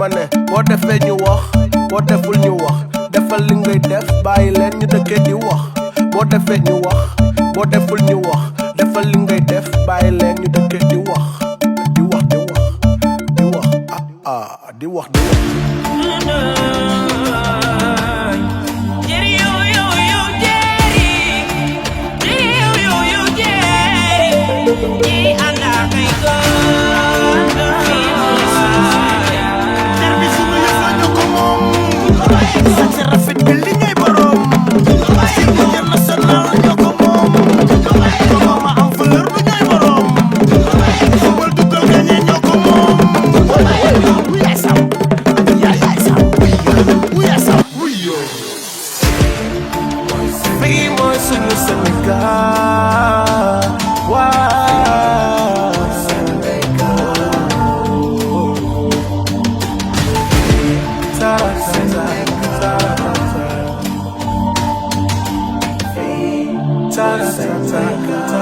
ma ne boo defee ñu wax boo deful ñu wax defal li ngay def bàyyi leen ñu dëkkee di wax boo defee ñu wax boo deful ñu wax defal li ngay def bàyyi leen ñu dëkkee di wax di wax di wax di wax di wax di wax. Sénégal, waaw Sénégal. Ta-ra-ta-ta, ta-ra-ta-ta.